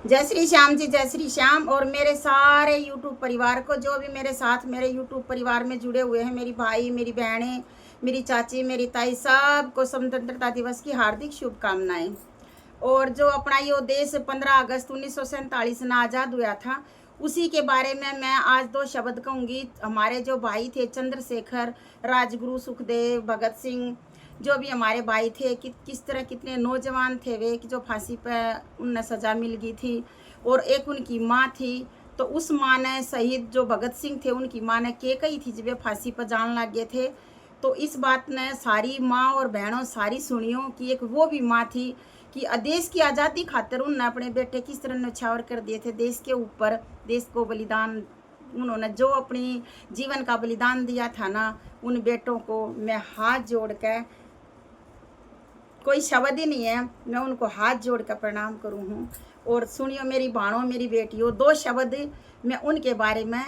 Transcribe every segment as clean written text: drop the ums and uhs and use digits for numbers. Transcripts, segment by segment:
जय श्री श्याम जी, जय श्री श्याम। और मेरे सारे यूट्यूब परिवार को, जो भी मेरे साथ मेरे यूट्यूब परिवार में जुड़े हुए हैं, मेरी भाई, मेरी बहनें, मेरी चाची, मेरी ताई, सबको स्वतंत्रता दिवस की हार्दिक शुभकामनाएं। और जो अपना ये देश 15 अगस्त 1947 में आज़ाद हुआ था, उसी के बारे में मैं आज दो शब्द कहूँगी। हमारे जो भाई थे चंद्रशेखर, राजगुरु, सुखदेव, भगत सिंह, जो भी हमारे भाई थे, किस तरह कितने नौजवान थे वे कि जो फांसी पर उन्हें सज़ा मिल गई थी। और एक उनकी माँ थी, तो उस माँ ने, शहीद जो भगत सिंह थे उनकी माँ ने के कही थी जब वे फांसी पर जान लग गए थे। तो इस बात ने सारी माँ और बहनों सारी सुनियो कि एक वो भी माँ थी कि देश की आज़ादी खातिर उन्होंने अपने बेटे किस तरह न्यौछावर कर दिए थे देश के ऊपर। देश को बलिदान, उन्होंने जो अपनी जीवन का बलिदान दिया था ना, उन बेटों को मैं हाथ जोड़ कर, कोई शब्द ही नहीं है, मैं उनको हाथ जोड़ कर प्रणाम करूँ हूँ। और सुनियो मेरी बहनों, मेरी बेटियों, दो शब्द मैं उनके बारे में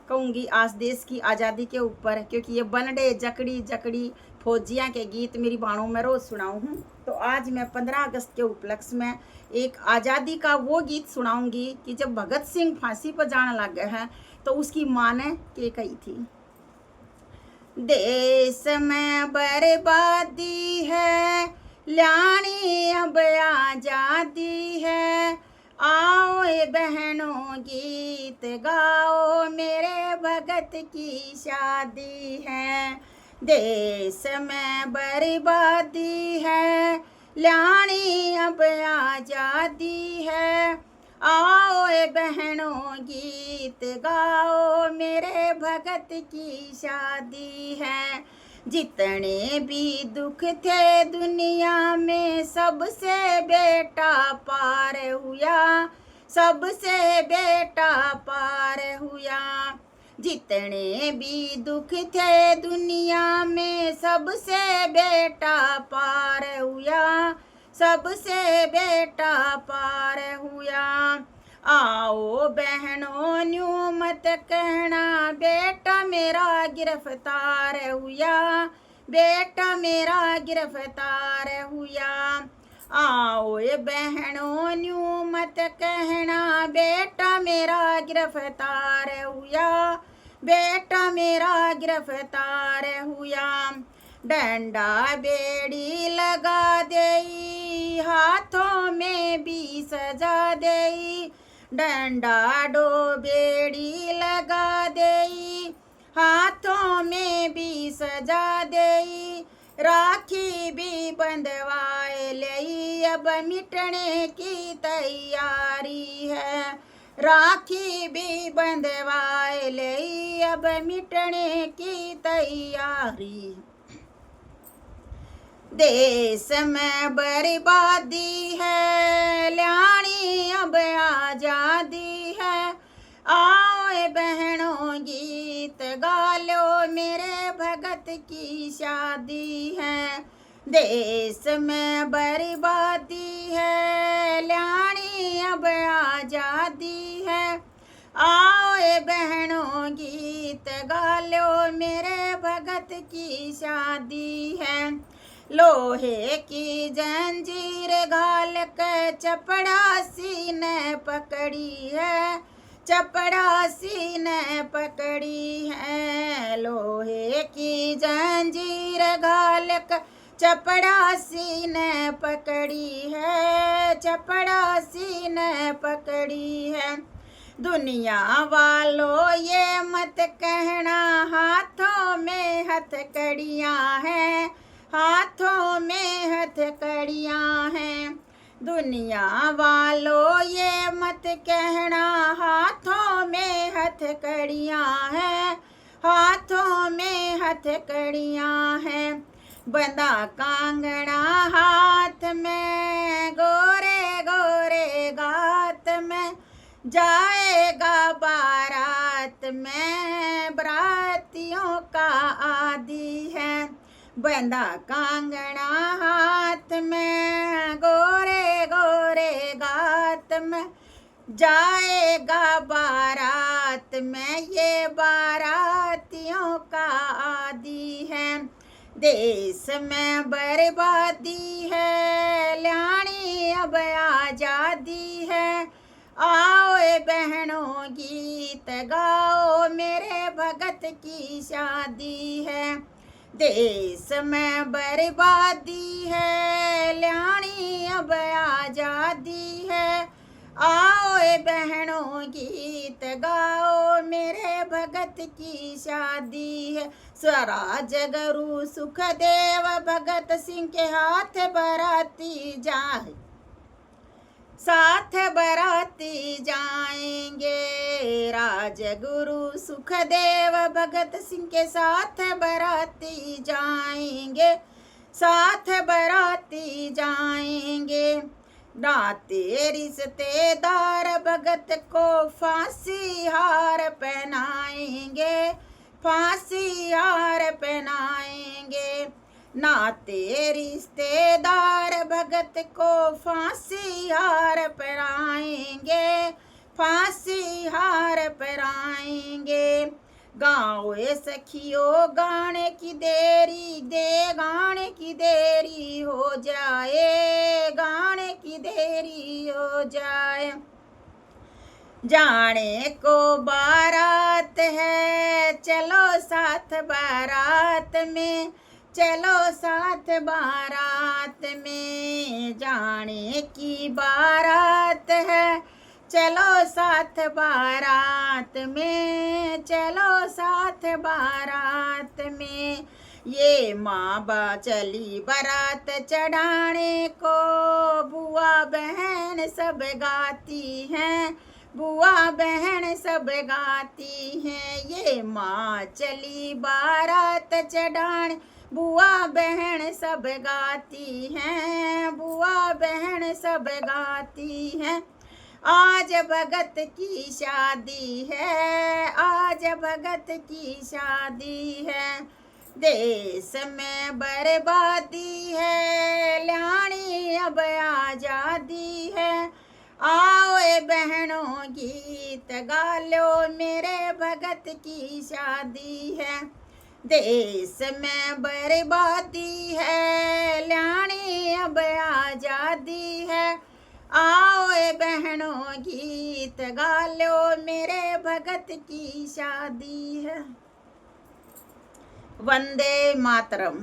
कहूँगी आज देश की आज़ादी के ऊपर, क्योंकि ये बनडे जकड़ी जकड़ी फौजियाँ के गीत मेरी बहनों में रोज़ सुनाऊँ हूँ। तो आज मैं 15 अगस्त के उपलक्ष्य में एक आज़ादी का वो गीत सुनाऊँगी कि जब भगत सिंह फांसी पर जाने लग गए हैं तो उसकी माँ ने के कही थी। देश में बर्बादी है, लानी अब आजादी है, आओ ए बहनों गीत गाओ, मेरे भगत की शादी है। देश में बर्बादी है, लानी अब आजादी है, आओ ए बहनों गीत गाओ, मेरे भगत की शादी है। जितने भी दुख थे दुनिया में, सबसे बेटा पार हुआ, सबसे बेटा पार हुआ। जितने भी दुख थे दुनिया में, सबसे बेटा पार हुआ, सबसे बेटा पार हुआ। आओ बहनों न्यू मत कहना, बेटा मेरा गिरफ्तार हुआ, बेटा मेरा गिरफ्तार हुआ। आओ ये बहनों न्यू मत कहना, बेटा मेरा गिरफ्तार हुआ, बेटा मेरा गिरफ्तार हुआ। डंडा बेड़ी लगा देई, हाथों में भी सजा देई, डंडा डो बेड़ी लगा देई, हाथों में भी सजा देई, राखी भी बंधवाए लई, अब मिटने की तैयारी है, राखी भी बंधवाए लई, अब मिटने की तैयारी। देश में बर्बादी है, लानी अब आजादी है, आओ ए बहनों गीत गा लो, मेरे भगत की शादी है। देश में बर्बादी है, लानी अब आजादी है, आओ ए बहनों गीत गा लो, मेरे भगत की शादी है। लोहे की जंजीर घाल के चपड़ासी ने पकड़ी है, चपड़ासी ने पकड़ी है। लोहे की जंजीर घाल के चपड़ासी ने पकड़ी है, चपड़ासी ने पकड़ी है। दुनिया वालों ये मत कहना, हाथों में हथकड़ियाँ हैं, हाथों में हथकड़ियाँ हैं। दुनिया वालों ये मत कहना, हाथों में हथकड़ियाँ हैं, हाथों में हथकड़ियाँ हैं। बंधा कांगड़ा हाथ में, गोरे गोरे गात में, जाएगा बारात में, बरातियों का आदि है। बंधा कांगड़ा हाथ में, गोरे गोरे गात में, जाएगा बारात में, ये बारातियों का आदि है। देश में बर्बादी है, लानी अब आजादी है, आओ ए बहनों गीत गाओ, मेरे भगत की शादी है। देश में बर्बादी है, ल्याणी अब आजादी है। आओ ए बहनों गीत गाओ, मेरे भगत की शादी है। स्वराज गुरु सुखदेव भगत सिंह के हाथ बराती जाए, साथ बराती जाएंगे। राजगुरु सुखदेव भगत सिंह के साथ बराती जाएंगे, साथ बराती जाएंगे। नाते रिश्तेदार भगत को फांसी हार पहनाएंगे, फांसी हार पहनाएंगे। नाते रिश्तेदार भगत को फांसी हार पहनाएंगे, फांसी हार पहनाएंगे। गाँव सखियों गाने की देरी दे, गाने की देरी हो जाए, गाने की देरी हो जाए। जाने को बारात है, चलो साथ बारात में, चलो साथ बारात में। जाने की बारात है, चलो साथ बारात में, चलो साथ बारात में। ये माँ बा चली बारात चढ़ाने को, बुआ बहन सब गाती हैं, बुआ बहन सब गाती हैं। ये माँ चली बारात चढ़ाने, बुआ बहन सब गाती हैं, बुआ बहन सब गाती हैं। आज भगत की शादी है, आज भगत की शादी है। देश में बर्बादी है, ल्याणी अब आजादी है। आओ ए बहनों गीत गा लो, मेरे भगत की शादी है। देश में बर्बादी है, ल्याणी अब आजादी है। आओ ए बहनों गीत गा लो, मेरे भगत की शादी है। वंदे मातरम।